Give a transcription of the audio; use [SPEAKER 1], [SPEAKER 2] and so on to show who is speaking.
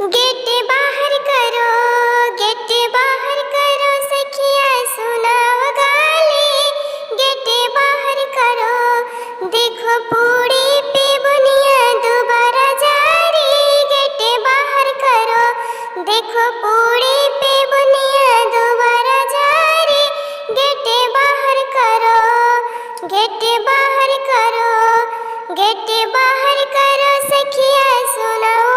[SPEAKER 1] Gate बाहर करो, gate बाहर करो, सखिया सुनाओ गाली। गेट बाहर करो, देखो पूरी पे बुनिया दोबारा जारी। गेट बाहर करो, देखो पूरी पे बुनिया दोबारा जारी। गेट बाहर करो, गेट बाहर करो, गेट बाहर करो, सखिया सुनाओ